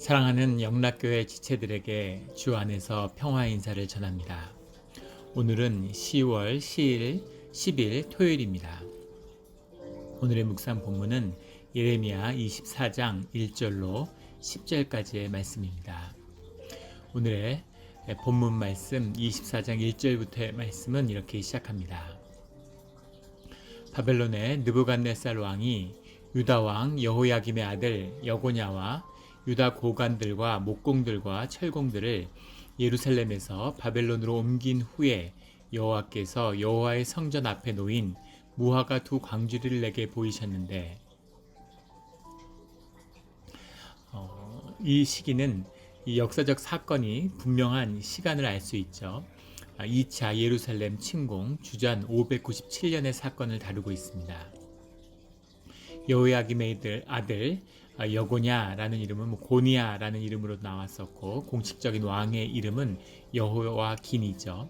사랑하는 영락교회 지체들에게 주 안에서 평화 인사를 전합니다. 오늘은 10월 10일 토요일입니다. 오늘의 묵상 본문은 예레미야 24장 1절로 10절까지의 말씀입니다. 오늘의 본문 말씀 24장 1절부터의 말씀은 이렇게 시작합니다. 바벨론의 느부갓네살 왕이 유다 왕 여호야김의 아들 여고냐와 유다 고관들과 목공들과 철공들을 예루살렘에서 바벨론으로 옮긴 후에 여호와께서 여호와의 성전 앞에 놓인 무화과 두 광주리를 내게 보이셨는데, 이 시기는 이 역사적 사건이 분명한 시간을 알 수 있죠. 2차 예루살렘 침공 주전 597년의 사건을 다루고 있습니다. 여호야김의 아들 여고냐라는 이름은 고니야라는 이름으로 나왔었고, 공식적인 왕의 이름은 여호와긴이죠.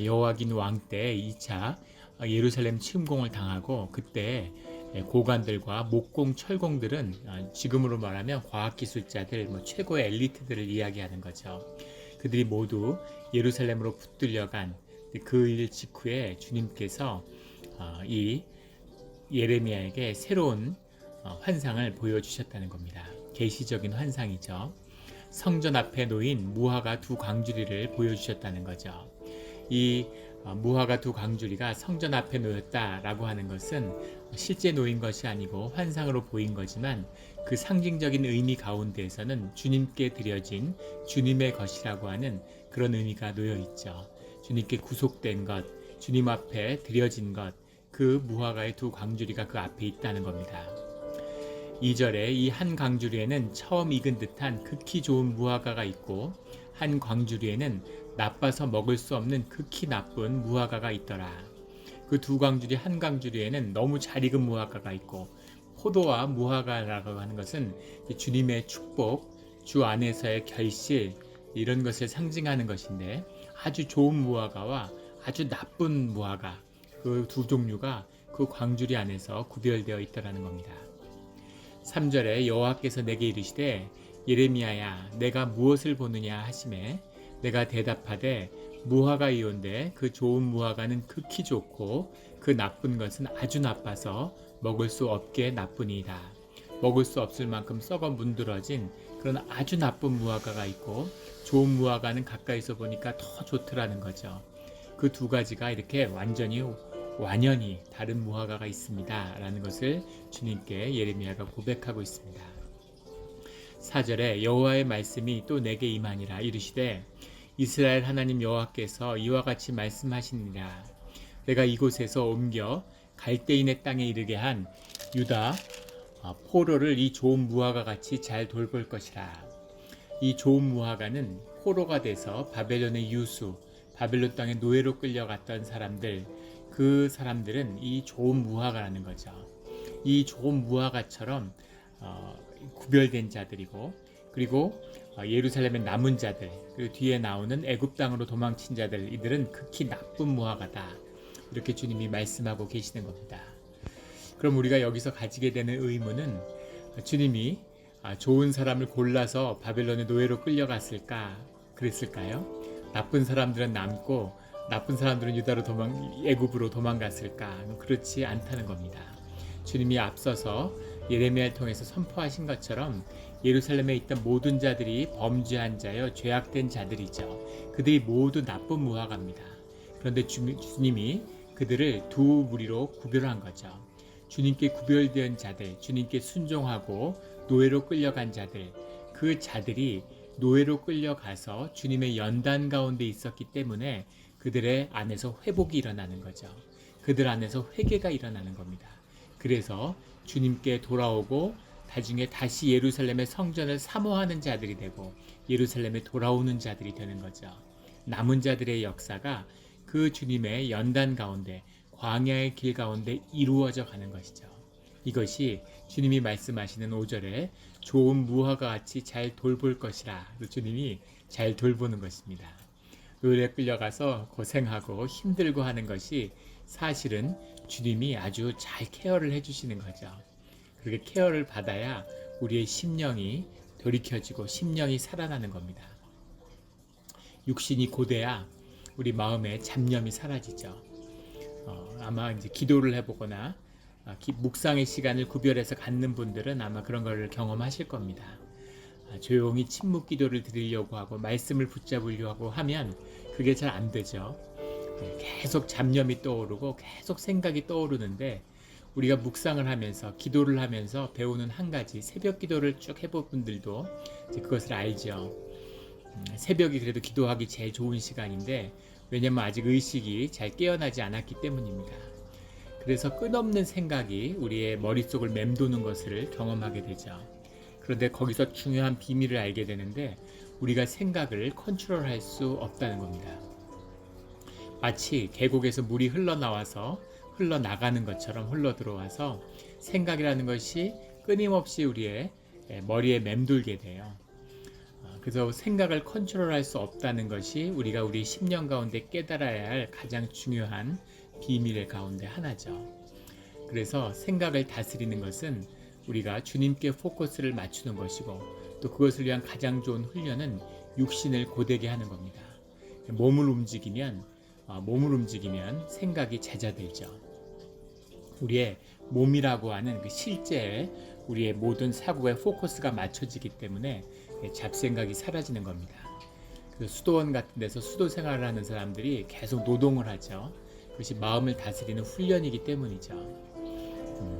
여호와긴 왕 때 2차 예루살렘 침공을 당하고, 그때 고관들과 목공 철공들은 지금으로 말하면 과학기술자들, 최고의 엘리트들을 이야기하는 거죠. 그들이 모두 예루살렘으로 붙들려간 그 일 직후에 주님께서 이 예레미야에게 새로운 환상을 보여주셨다는 겁니다. 계시적인 환상이죠. 성전 앞에 놓인 무화과 두 광주리를 보여주셨다는 거죠. 이 무화과 두 광주리가 성전 앞에 놓였다라고 하는 것은 실제 놓인 것이 아니고 환상으로 보인 거지만, 그 상징적인 의미 가운데에서는 주님께 드려진 주님의 것이라고 하는 그런 의미가 놓여 있죠. 주님께 구속된 것, 주님 앞에 드려진 것, 그 무화과의 두 광주리가 그 앞에 있다는 겁니다. 2절에 이 한 광주리에는 처음 익은 듯한 극히 좋은 무화과가 있고, 한 광주리에는 나빠서 먹을 수 없는 극히 나쁜 무화과가 있더라. 그 두 광주리, 한 광주리에는 너무 잘 익은 무화과가 있고, 포도와 무화과라고 하는 것은 주님의 축복, 주 안에서의 결실, 이런 것을 상징하는 것인데, 아주 좋은 무화과와 아주 나쁜 무화과, 그 두 종류가 그 광주리 안에서 구별되어 있더라는 겁니다. 3절에 여호와께서 내게 이르시되 예레미야야, 내가 무엇을 보느냐 하시매, 내가 대답하되 무화과이온데 그 좋은 무화과는 극히 좋고 그 나쁜 것은 아주 나빠서 먹을 수 없게 나쁘니이다. 먹을 수 없을 만큼 썩어 문드러진 그런 아주 나쁜 무화과가 있고, 좋은 무화과는 가까이서 보니까 더 좋더라는 거죠. 그 두 가지가 이렇게 완연히 다른 무화과가 있습니다 라는 것을 주님께 예레미야가 고백하고 있습니다. 4절에 여호와의 말씀이 또 내게 임하니라. 이르시되 이스라엘 하나님 여호와께서 이와 같이 말씀하시니라. 내가 이곳에서 옮겨 갈대인의 땅에 이르게 한 유다 포로를 이 좋은 무화과 같이 잘 돌볼 것이라. 이 좋은 무화과는 포로가 돼서 바벨론의 유수, 바벨론 땅에 노예로 끌려갔던 사람들, 그 사람들은 이 좋은 무화과라는 거죠. 이 좋은 무화과처럼 구별된 자들이고, 그리고 예루살렘의 남은 자들, 그리고 뒤에 나오는 애굽 땅으로 도망친 자들, 이들은 극히 나쁜 무화과다. 이렇게 주님이 말씀하고 계시는 겁니다. 그럼 우리가 여기서 가지게 되는 의문은, 주님이 좋은 사람을 골라서 바벨론의 노예로 끌려갔을까? 그랬을까요? 나쁜 사람들은 남고 나쁜 사람들은 유다로 애굽으로 도망갔을까? 그렇지 않다는 겁니다. 주님이 앞서서 예레미야를 통해서 선포하신 것처럼 예루살렘에 있던 모든 자들이 범죄한 자여 죄악된 자들이죠. 그들이 모두 나쁜 무화과입니다. 그런데 주님이 그들을 두 무리로 구별한 거죠. 주님께 구별된 자들, 주님께 순종하고 노예로 끌려간 자들, 그 자들이 노예로 끌려가서 주님의 연단 가운데 있었기 때문에 그들의 안에서 회복이 일어나는 거죠. 그들 안에서 회개가 일어나는 겁니다. 그래서 주님께 돌아오고 나중에 다시 예루살렘의 성전을 사모하는 자들이 되고 예루살렘에 돌아오는 자들이 되는 거죠. 남은 자들의 역사가 그 주님의 연단 가운데, 광야의 길 가운데 이루어져 가는 것이죠. 이것이 주님이 말씀하시는 5절에 좋은 무화과 같이 잘 돌볼 것이라. 주님이 잘 돌보는 것입니다. 노예에 끌려가서 고생하고 힘들고 하는 것이 사실은 주님이 아주 잘 케어를 해주시는 거죠. 그렇게 케어를 받아야 우리의 심령이 돌이켜지고 심령이 살아나는 겁니다. 육신이 고돼야 우리 마음의 잡념이 사라지죠. 아마 이제 기도를 해보거나 묵상의 시간을 구별해서 갖는 분들은 아마 그런 걸 경험하실 겁니다. 조용히 침묵 기도를 드리려고 하고 말씀을 붙잡으려고 하고 하면 그게 잘 안 되죠. 계속 잡념이 떠오르고 계속 생각이 떠오르는데 우리가 묵상을 하면서 기도를 하면서 배우는 한 가지, 새벽 기도를 쭉 해본 분들도 이제 그것을 알죠. 새벽이 그래도 기도하기 제일 좋은 시간인데 왜냐면 아직 의식이 잘 깨어나지 않았기 때문입니다. 그래서 끝없는 생각이 우리의 머릿속을 맴도는 것을 경험하게 되죠. 그런데 거기서 중요한 비밀을 알게 되는데 우리가 생각을 컨트롤할 수 없다는 겁니다. 마치 계곡에서 물이 흘러나와서 흘러나가는 것처럼 흘러들어와서 생각이라는 것이 끊임없이 우리의 머리에 맴돌게 돼요. 그래서 생각을 컨트롤할 수 없다는 것이 우리가 우리 심령 가운데 깨달아야 할 가장 중요한 비밀의 가운데 하나죠. 그래서 생각을 다스리는 것은 우리가 주님께 포커스를 맞추는 것이고 또 그것을 위한 가장 좋은 훈련은 육신을 고되게 하는 겁니다. 몸을 움직이면 생각이 잦아들죠. 우리의 몸이라고 하는 그 실제에 우리의 모든 사고의 포커스가 맞춰지기 때문에 잡생각이 사라지는 겁니다. 그래서 수도원 같은 데서 수도 생활을 하는 사람들이 계속 노동을 하죠. 그것이 마음을 다스리는 훈련이기 때문이죠.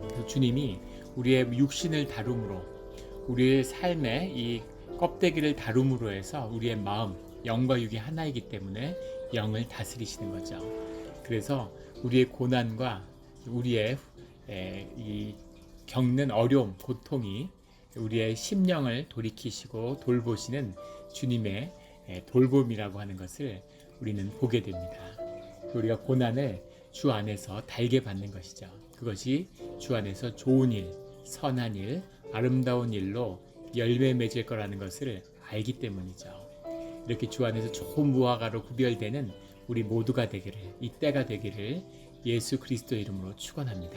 그래서 주님이 우리의 육신을 다룸으로 우리의 삶의 이 껍데기를 다룸으로 해서 우리의 마음, 영과 육이 하나이기 때문에 영을 다스리시는 거죠. 그래서 우리의 고난과 우리의 이 겪는 어려움, 고통이 우리의 심령을 돌이키시고 돌보시는 주님의 돌봄이라고 하는 것을 우리는 보게 됩니다. 우리가 고난을 주 안에서 달게 받는 것이죠. 그것이 주 안에서 좋은 일, 선한 일, 아름다운 일로 열매 맺을 거라는 것을 알기 때문이죠. 이렇게 주 안에서 좋은 무화과로 구별되는 우리 모두가 되기를, 이때가 되기를 예수 그리스도 이름으로 축원합니다.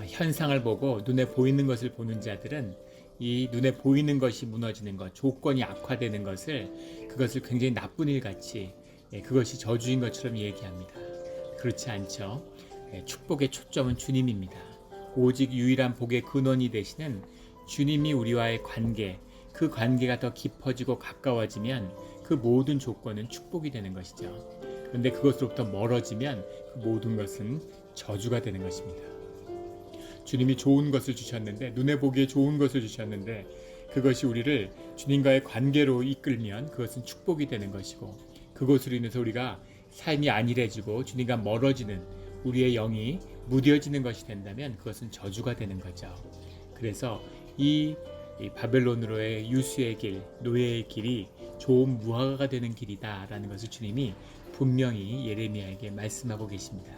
현상을 보고 눈에 보이는 것을 보는 자들은 이 눈에 보이는 것이 무너지는 것, 조건이 악화되는 그것을 굉장히 나쁜 일 같이 그것이 저주인 것처럼 얘기합니다. 그렇지 않죠. 축복의 초점은 주님입니다. 오직 유일한 복의 근원이 되시는 주님이 우리와의 관계, 그 관계가 더 깊어지고 가까워지면 그 모든 조건은 축복이 되는 것이죠. 그런데 그것으로부터 멀어지면 그 모든 것은 저주가 되는 것입니다. 주님이 좋은 것을 주셨는데, 눈에 보기에 좋은 것을 주셨는데 그것이 우리를 주님과의 관계로 이끌면 그것은 축복이 되는 것이고, 그것으로 인해서 우리가 삶이 안일해지고 주님과 멀어지는 우리의 영이 무뎌지는 것이 된다면 그것은 저주가 되는 거죠. 그래서 이 바벨론으로의 유수의 길, 노예의 길이 좋은 무화과가 되는 길이다라는 것을 주님이 분명히 예레미야에게 말씀하고 계십니다.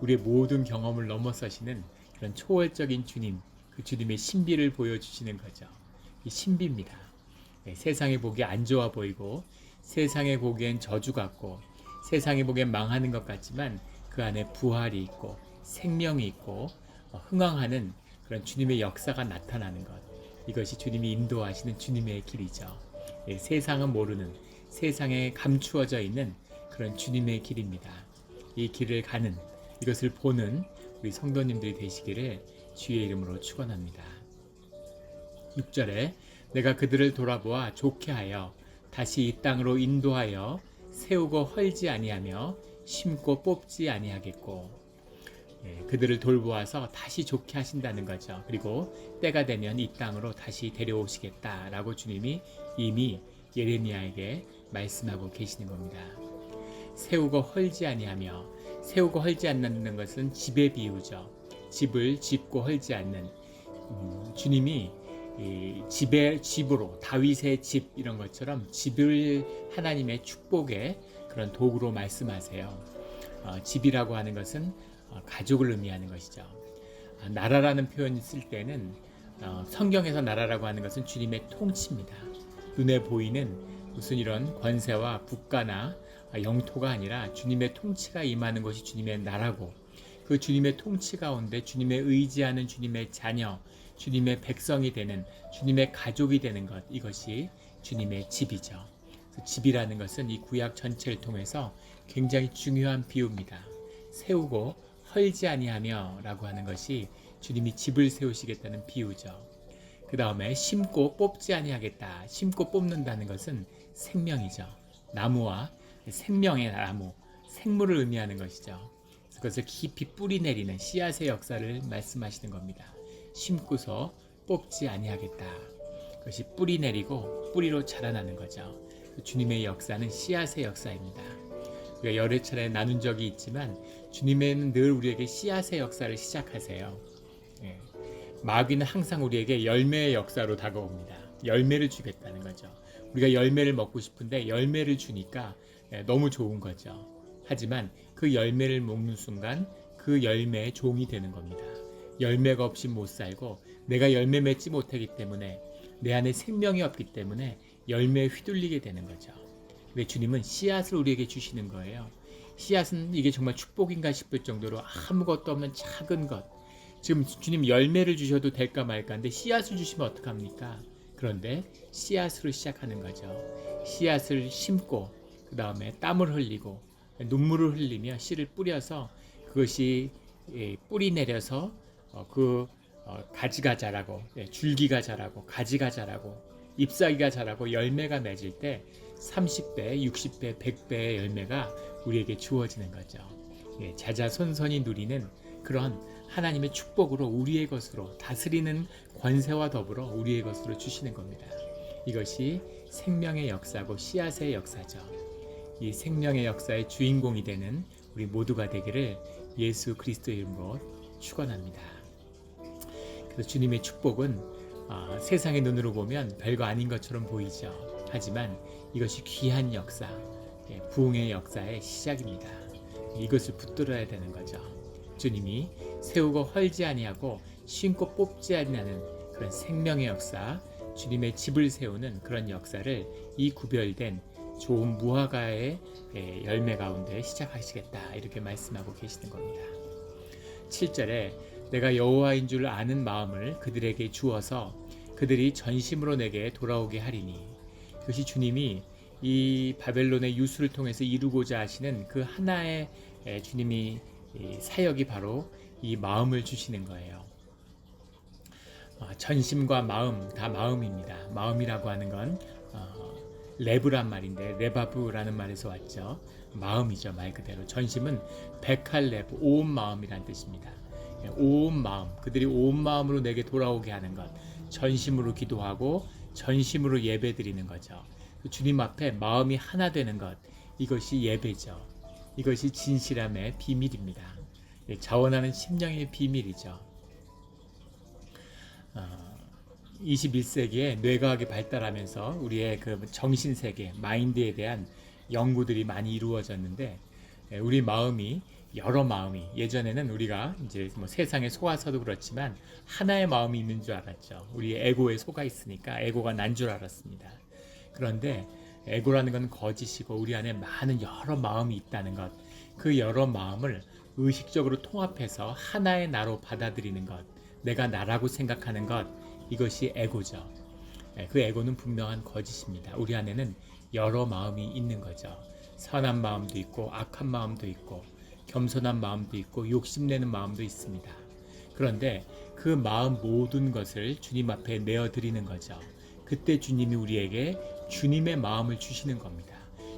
우리의 모든 경험을 넘어서시는 그런 초월적인 주님, 그 주님의 신비를 보여주시는 거죠. 이 신비입니다. 세상에 보기에 안 좋아 보이고 세상에 보기엔 저주 같고 세상에 보기엔 망하는 것 같지만 그 안에 부활이 있고 생명이 있고 흥황하는 그런 주님의 역사가 나타나는 것, 이것이 주님이 인도하시는 주님의 길이죠. 세상은 모르는, 세상에 감추어져 있는 그런 주님의 길입니다. 이 길을 가는, 이것을 보는 우리 성도님들이 되시기를 주의 이름으로 축원합니다. 6절에 내가 그들을 돌아보아 좋게 하여 다시 이 땅으로 인도하여 세우고 헐지 아니하며 심고 뽑지 아니하겠고, 그들을 돌보아서 다시 좋게 하신다는 거죠. 그리고 때가 되면 이 땅으로 다시 데려오시겠다라고 주님이 이미 예레미야에게 말씀하고 계시는 겁니다. 세우고 헐지 아니하며, 세우고 헐지 않는 것은 집의 비유죠. 집을 짓고 헐지 않는, 주님이 집으로 다윗의 집 이런 것처럼 집을 하나님의 축복의 그런 도구로 말씀하세요. 집이라고 하는 것은 가족을 의미하는 것이죠. 나라라는 표현을 쓸 때는 성경에서 나라라고 하는 것은 주님의 통치입니다. 눈에 보이는 무슨 이런 권세와 국가나 영토가 아니라 주님의 통치가 임하는 것이 주님의 나라고, 그 주님의 통치 가운데 주님의 의지하는 주님의 자녀, 주님의 백성이 되는, 주님의 가족이 되는 것, 이것이 주님의 집이죠. 집이라는 것은 이 구약 전체를 통해서 굉장히 중요한 비유입니다. 세우고 헐지 아니하며 라고 하는 것이 주님이 집을 세우시겠다는 비유죠. 그 다음에 심고 뽑지 아니하겠다. 심고 뽑는다는 것은 생명이죠. 나무와 생명의 나무, 생물을 의미하는 것이죠. 그것을 깊이 뿌리 내리는 씨앗의 역사를 말씀하시는 겁니다. 심고서 뽑지 아니하겠다. 그것이 뿌리 내리고 뿌리로 자라나는 거죠. 주님의 역사는 씨앗의 역사입니다. 우리가 여러 차례 나눈 적이 있지만 주님은 늘 우리에게 씨앗의 역사를 시작하세요. 예. 마귀는 항상 우리에게 열매의 역사로 다가옵니다. 열매를 주겠다는 거죠. 우리가 열매를 먹고 싶은데 열매를 주니까 너무 좋은 거죠. 하지만 그 열매를 먹는 순간 그 열매의 종이 되는 겁니다. 열매가 없이 못 살고 내가 열매 맺지 못하기 때문에 내 안에 생명이 없기 때문에 열매에 휘둘리게 되는 거죠. 근데 주님은 씨앗을 우리에게 주시는 거예요. 씨앗은 이게 정말 축복인가 싶을 정도로 아무것도 없는 작은 것. 지금 주님 열매를 주셔도 될까 말까인데 씨앗을 주시면 어떡합니까? 그런데 씨앗으로 시작하는 거죠. 씨앗을 심고 그 다음에 땀을 흘리고 눈물을 흘리며 씨를 뿌려서 그것이 뿌리 내려서 가지가 자라고 줄기가 자라고 가지가 자라고 잎사귀가 자라고 열매가 맺을 때 30배, 60배, 100배의 열매가 우리에게 주어지는 거죠. 자자손손이 누리는 그런 하나님의 축복으로 우리의 것으로 다스리는 권세와 더불어 우리의 것으로 주시는 겁니다. 이것이 생명의 역사고 씨앗의 역사죠. 이 생명의 역사의 주인공이 되는 우리 모두가 되기를 예수 그리스도의 이름으로 축원합니다. 그래서 주님의 축복은 세상의 눈으로 보면 별거 아닌 것처럼 보이죠. 하지만 이것이 귀한 역사, 부흥의 역사의 시작입니다. 이것을 붙들어야 되는 거죠. 주님이 세우고 헐지 아니하고 심고 뽑지 아니하는 그런 생명의 역사, 주님의 집을 세우는 그런 역사를 이 구별된 좋은 무화과의 열매 가운데 시작하시겠다 이렇게 말씀하고 계시는 겁니다. 7절에 내가 여호와인 줄 아는 마음을 그들에게 주어서 그들이 전심으로 내게 돌아오게 하리니, 그것이 주님이 이 바벨론의 유수를 통해서 이루고자 하시는 그 하나의 주님이 사역이 바로 이 마음을 주시는 거예요. 전심과 마음, 다 마음입니다. 마음이라고 하는 건 레브란 말인데 레바브라는 말에서 왔죠. 마음이죠. 말 그대로 전심은 베칼레브, 온 마음이란 뜻입니다. 온 마음, 그들이 온 마음으로 내게 돌아오게 하는 것, 전심으로 기도하고 전심으로 예배드리는 거죠. 주님 앞에 마음이 하나 되는 것, 이것이 예배죠. 이것이 진실함의 비밀입니다. 자원하는 심령의 비밀이죠. 21세기에 뇌과학이 발달하면서 우리의 그 정신세계, 마인드에 대한 연구들이 많이 이루어졌는데, 우리 마음이 여러 마음이, 예전에는 우리가 이제 뭐 세상에 속아서도 그렇지만 하나의 마음이 있는 줄 알았죠. 우리 에고에 속아 있으니까 에고가 난 줄 알았습니다. 그런데 에고라는 건 거짓이고 우리 안에 많은 여러 마음이 있다는 것, 그 여러 마음을 의식적으로 통합해서 하나의 나로 받아들이는 것, 내가 나라고 생각하는 것, 이것이 에고죠. 그 에고는 분명한 거짓입니다. 우리 안에는 여러 마음이 있는 거죠. 선한 마음도 있고 악한 마음도 있고 겸손한 마음도 있고 욕심내는 마음도 있습니다. 그런데 그 마음 모든 것을 주님 앞에 내어드리는 거죠. 그때 주님이 우리에게 주님의 마음을 주시는 겁니다.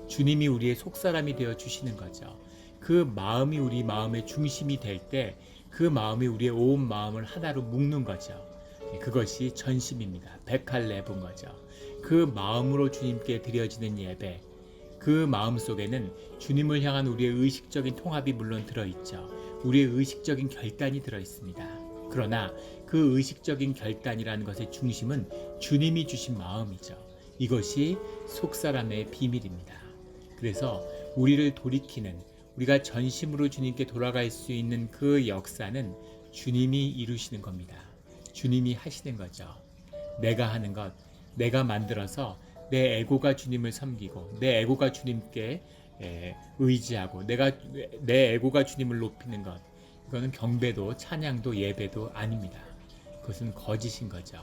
주님이 우리의 속사람이 되어 주시는 거죠. 그 마음이 우리 마음의 중심이 될 때 그 마음이 우리의 온 마음을 하나로 묶는 거죠. 그것이 전심입니다. 베칼레브인 거죠. 그 마음으로 주님께 드려지는 예배, 그 마음 속에는 주님을 향한 우리의 의식적인 통합이 물론 들어있죠. 우리의 의식적인 결단이 들어있습니다. 그러나 그 의식적인 결단이라는 것의 중심은 주님이 주신 마음이죠. 이것이 속사람의 비밀입니다. 그래서 우리를 돌이키는, 우리가 전심으로 주님께 돌아갈 수 있는 그 역사는 주님이 이루시는 겁니다. 주님이 하시는 거죠. 내가 하는 것, 내가 만들어서 내 에고가 주님을 섬기고 내 에고가 주님께 의지하고 내 에고가 주님을 높이는 것, 이거는 경배도 찬양도 예배도 아닙니다. 그것은 거짓인 거죠.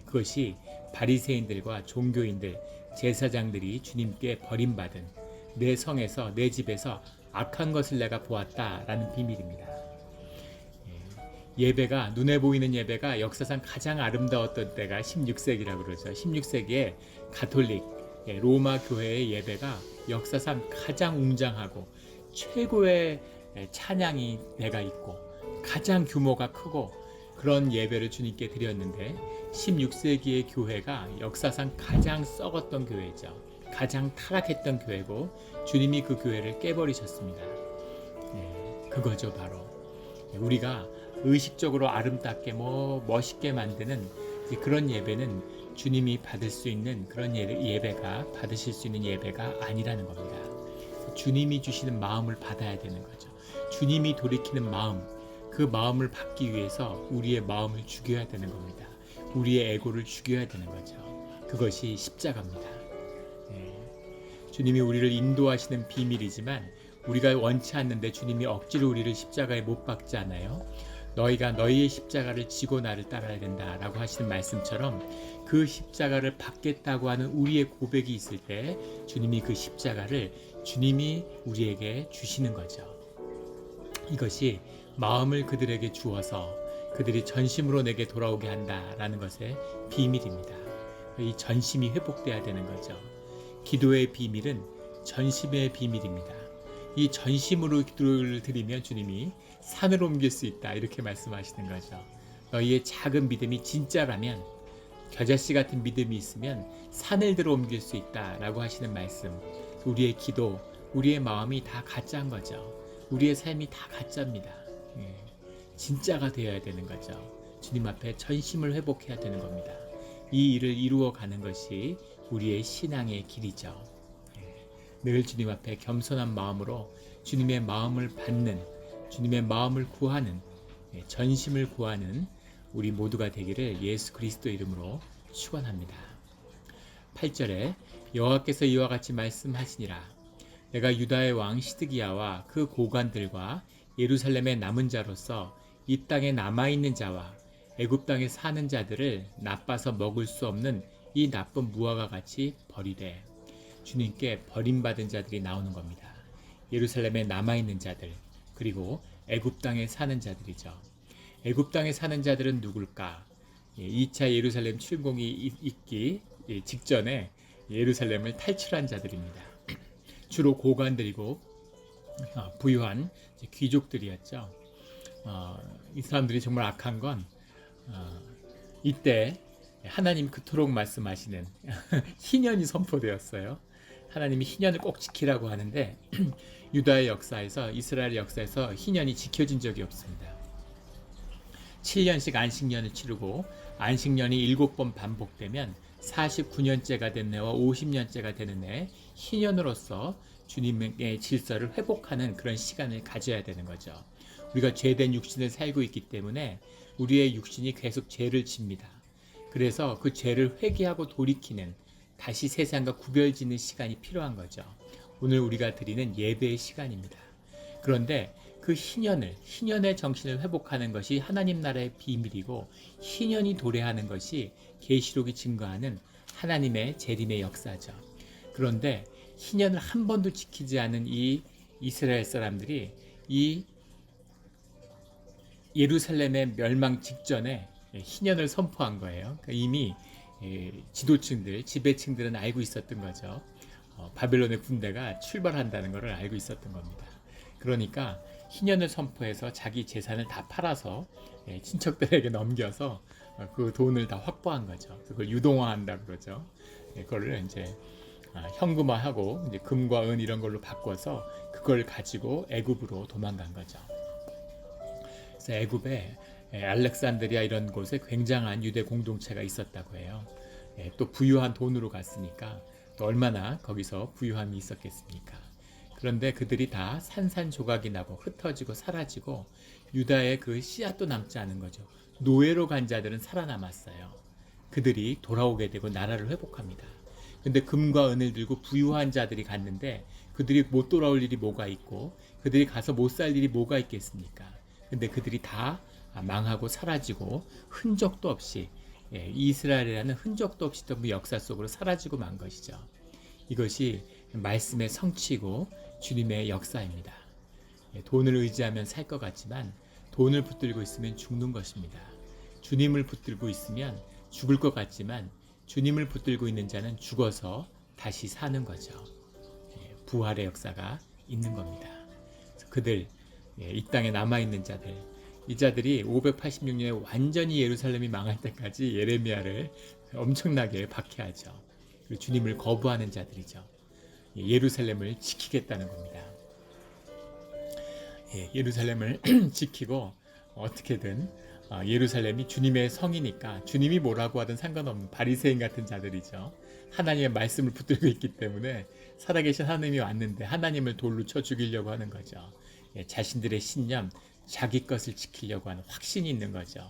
그것이 바리새인들과 종교인들, 제사장들이 주님께 버림받은 내 성에서 내 집에서 악한 것을 내가 보았다라는 비밀입니다. 예배가 눈에 보이는 예배가 역사상 가장 아름다웠던 때가 16세기라고 그러죠. 16세기에 가톨릭 로마 교회의 예배가 역사상 가장 웅장하고 최고의 찬양이 내가 있고 가장 규모가 크고 그런 예배를 주님께 드렸는데 16세기의 교회가 역사상 가장 썩었던 교회죠. 가장 타락했던 교회고 주님이 그 교회를 깨버리셨습니다. 그거죠 바로. 우리가 의식적으로 아름답게 멋있게 만드는 그런 예배는 주님이 받을 수 있는 그런 예배가 받으실 수 있는 예배가 아니라는 겁니다. 주님이 주시는 마음을 받아야 되는 거죠. 주님이 돌이키는 마음, 그 마음을 받기 위해서 우리의 마음을 죽여야 되는 겁니다. 우리의 에고를 죽여야 되는 거죠. 그것이 십자가입니다. 주님이 우리를 인도하시는 비밀이지만 우리가 원치 않는데 주님이 억지로 우리를 십자가에 못 박지 않아요. 너희가 너희의 십자가를 지고 나를 따라야 된다라고 하시는 말씀처럼 그 십자가를 받겠다고 하는 우리의 고백이 있을 때 주님이 그 십자가를 주님이 우리에게 주시는 거죠. 이것이 마음을 그들에게 주어서 그들이 전심으로 내게 돌아오게 한다라는 것의 비밀입니다. 이 전심이 회복돼야 되는 거죠. 기도의 비밀은 전심의 비밀입니다. 이 전심으로 기도를 드리면 주님이 산을 옮길 수 있다 이렇게 말씀하시는 거죠. 너희의 작은 믿음이 진짜라면 겨자씨 같은 믿음이 있으면 산을 들어 옮길 수 있다라고 하시는 말씀. 우리의 기도, 우리의 마음이 다 가짜인 거죠. 우리의 삶이 다 가짜입니다. 진짜가 되어야 되는 거죠. 주님 앞에 전심을 회복해야 되는 겁니다. 이 일을 이루어 가는 것이 우리의 신앙의 길이죠. 늘 주님 앞에 겸손한 마음으로 주님의 마음을 받는, 주님의 마음을 구하는, 전심을 구하는 우리 모두가 되기를 예수 그리스도 이름으로 축원합니다. 8절에 여호와께서 이와 같이 말씀하시니라. 내가 유다의 왕 시드기야와 그 고관들과 예루살렘의 남은 자로서 이 땅에 남아있는 자와 애굽 땅에 사는 자들을 나빠서 먹을 수 없는 이 나쁜 무화과 같이 버리되. 주님께 버림받은 자들이 나오는 겁니다. 예루살렘에 남아있는 자들, 그리고 애굽 땅에 사는 자들이죠. 애굽 땅에 사는 자들은 누굴까? 2차 예루살렘 침공이 있기 직전에 예루살렘을 탈출한 자들입니다. 주로 고관들이고 부유한 귀족들이었죠. 이 사람들이 정말 악한 건 이때 하나님 그토록 말씀하시는 희년이 선포되었어요. 하나님이 희년을 꼭 지키라고 하는데 유다의 역사에서, 이스라엘 역사에서 희년이 지켜진 적이 없습니다. 7년씩 안식년을 치르고 안식년이 7번 반복되면 49년째가 된 해와 50년째가 되는 해 희년으로서 주님의 질서를 회복하는 그런 시간을 가져야 되는 거죠. 우리가 죄된 육신을 살고 있기 때문에 우리의 육신이 계속 죄를 집니다. 그래서 그 죄를 회개하고 돌이키는, 다시 세상과 구별짓는 시간이 필요한 거죠. 오늘 우리가 드리는 예배의 시간입니다. 그런데 그 희년의 정신을 회복하는 것이 하나님 나라의 비밀이고, 희년이 도래하는 것이 계시록이 증거하는 하나님의 재림의 역사죠. 그런데 희년을 한 번도 지키지 않은 이 이스라엘 사람들이 이 예루살렘의 멸망 직전에 희년을 선포한 거예요. 그러니까 이미 지도층들, 지배층들은 알고 있었던 거죠. 바벨론의 군대가 출발한다는 것을 알고 있었던 겁니다. 그러니까 희년을 선포해서 자기 재산을 다 팔아서 친척들에게 넘겨서 그 돈을 다 확보한 거죠. 그걸 유동화한다 그러죠. 그거를 이제 현금화하고 이제 금과 은 이런 걸로 바꿔서 그걸 가지고 애굽으로 도망간 거죠. 그래서 애굽에 알렉산드리아 이런 곳에 굉장한 유대 공동체가 있었다고 해요. 또 부유한 돈으로 갔으니까 또 얼마나 거기서 부유함이 있었겠습니까? 그런데 그들이 다 산산조각이 나고 흩어지고 사라지고 유다의 그 씨앗도 남지 않은 거죠. 노예로 간 자들은 살아남았어요. 그들이 돌아오게 되고 나라를 회복합니다. 근데 금과 은을 들고 부유한 자들이 갔는데 그들이 못 돌아올 일이 뭐가 있고 그들이 가서 못 살 일이 뭐가 있겠습니까? 근데 그들이 다 망하고 사라지고 흔적도 없이 이스라엘이라는 흔적도 없이 전부 역사 속으로 사라지고 만 것이죠. 이것이 말씀의 성취고 주님의 역사입니다. 돈을 의지하면 살 것 같지만 돈을 붙들고 있으면 죽는 것입니다. 주님을 붙들고 있으면 죽을 것 같지만 주님을 붙들고 있는 자는 죽어서 다시 사는 거죠. 부활의 역사가 있는 겁니다. 그들, 이 땅에 남아있는 자들, 이 자들이 586년에 완전히 예루살렘이 망할 때까지 예레미야를 엄청나게 박해하죠. 그리고 주님을 거부하는 자들이죠. 예루살렘을 지키겠다는 겁니다. 예루살렘을 지키고 어떻게든 예루살렘이 주님의 성이니까 주님이 뭐라고 하든 상관없는 바리새인 같은 자들이죠. 하나님의 말씀을 붙들고 있기 때문에 살아계신 하나님이 왔는데 하나님을 돌로 쳐 죽이려고 하는 거죠. 자신들의 신념, 자기 것을 지키려고 하는 확신이 있는 거죠.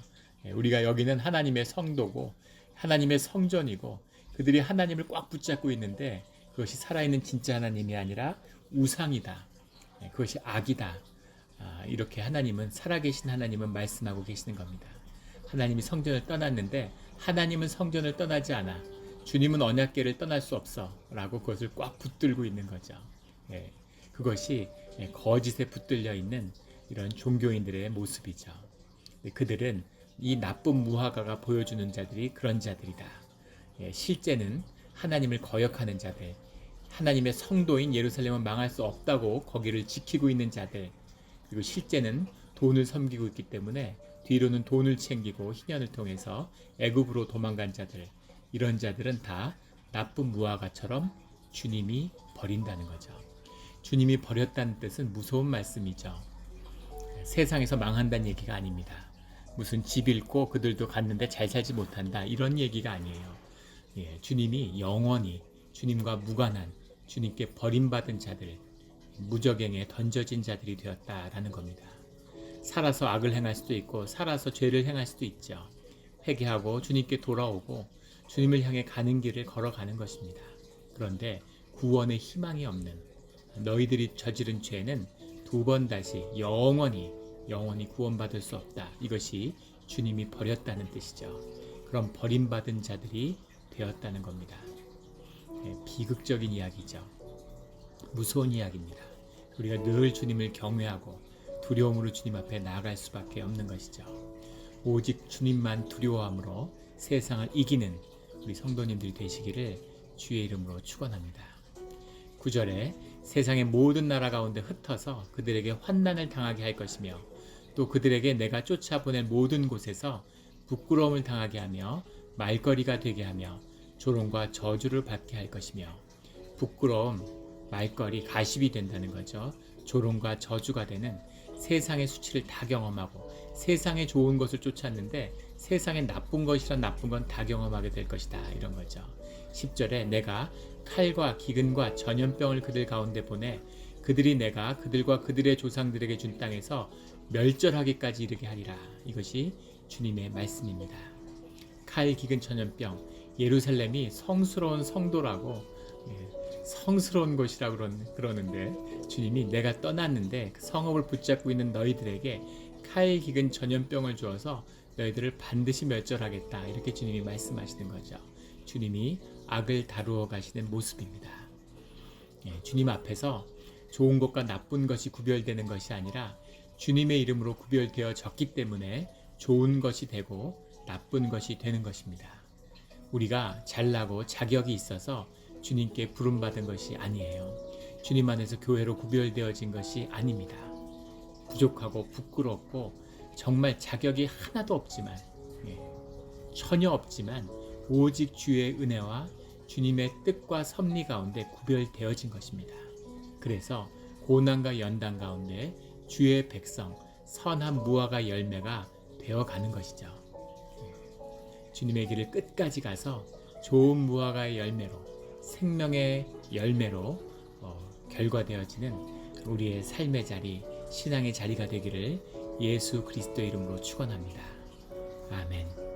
우리가 여기는 하나님의 성도고 하나님의 성전이고 그들이 하나님을 꽉 붙잡고 있는데 그것이 살아있는 진짜 하나님이 아니라 우상이다. 그것이 악이다. 이렇게 하나님은 살아계신 하나님은 말씀하고 계시는 겁니다. 하나님이 성전을 떠났는데 하나님은 성전을 떠나지 않아. 주님은 언약궤를 떠날 수 없어 라고 그것을 꽉 붙들고 있는 거죠. 그것이 거짓에 붙들려 있는 이런 종교인들의 모습이죠. 그들은 이 나쁜 무화과가 보여주는 자들이 그런 자들이다. 실제는 하나님을 거역하는 자들, 하나님의 성도인 예루살렘은 망할 수 없다고 거기를 지키고 있는 자들, 그리고 실제는 돈을 섬기고 있기 때문에 뒤로는 돈을 챙기고 희년을 통해서 애굽으로 도망간 자들, 이런 자들은 다 나쁜 무화과처럼 주님이 버린다는 거죠. 주님이 버렸다는 뜻은 무서운 말씀이죠. 세상에서 망한다는 얘기가 아닙니다. 무슨 집 잃고 그들도 갔는데 잘 살지 못한다 이런 얘기가 아니에요. 주님이 영원히 주님과 무관한 주님께 버림받은 자들, 무적행에 던져진 자들이 되었다라는 겁니다. 살아서 악을 행할 수도 있고 살아서 죄를 행할 수도 있죠. 회개하고 주님께 돌아오고 주님을 향해 가는 길을 걸어가는 것입니다. 그런데 구원의 희망이 없는 너희들이 저지른 죄는 두 번 다시 영원히 구원받을 수 없다. 이것이 주님이 버렸다는 뜻이죠. 그럼 버림받은 자들이 되었다는 겁니다. 비극적인 이야기죠. 무서운 이야기입니다. 우리가 늘 주님을 경외하고 두려움으로 주님 앞에 나아갈 수밖에 없는 것이죠. 오직 주님만 두려워함으로 세상을 이기는 우리 성도님들이 되시기를 주의 이름으로 축원합니다. 9절에 세상의 모든 나라 가운데 흩어서 그들에게 환난을 당하게 할 것이며 또 그들에게 내가 쫓아보낼 모든 곳에서 부끄러움을 당하게 하며 말거리가 되게 하며 조롱과 저주를 받게 할 것이며 부끄러움, 말거리, 가십이 된다는 거죠. 조롱과 저주가 되는 세상의 수치를 다 경험하고 세상의 좋은 것을 쫓았는데 세상의 나쁜 것이란 나쁜 건 다 경험하게 될 것이다. 이런 거죠. 10절에 내가 칼과 기근과 전염병을 그들 가운데 보내 그들이 내가 그들과 그들의 조상들에게 준 땅에서 멸절하기까지 이르게 하리라. 이것이 주님의 말씀입니다. 칼, 기근, 전염병, 예루살렘이 성스러운 성도라고 성스러운 곳이라고 그러는데 주님이 내가 떠났는데 그 성읍을 붙잡고 있는 너희들에게 칼, 기근, 전염병을 주어서 너희들을 반드시 멸절하겠다. 이렇게 주님이 말씀하시는 거죠. 주님이 악을 다루어 가시는 모습입니다. 주님 앞에서 좋은 것과 나쁜 것이 구별되는 것이 아니라 주님의 이름으로 구별되어졌기 때문에 좋은 것이 되고 나쁜 것이 되는 것입니다. 우리가 잘나고 자격이 있어서 주님께 부름받은 것이 아니에요. 주님 안에서 교회로 구별되어진 것이 아닙니다. 부족하고 부끄럽고 정말 자격이 하나도 없지만 전혀 없지만 오직 주의 은혜와 주님의 뜻과 섭리 가운데 구별되어진 것입니다. 그래서 고난과 연단 가운데 주의 백성 선한 무화과 열매가 되어가는 것이죠. 주님의 길을 끝까지 가서 좋은 무화과의 열매로 생명의 열매로 결과되어지는 우리의 삶의 자리, 신앙의 자리가 되기를 예수 그리스도의 이름으로 축원합니다. 아멘.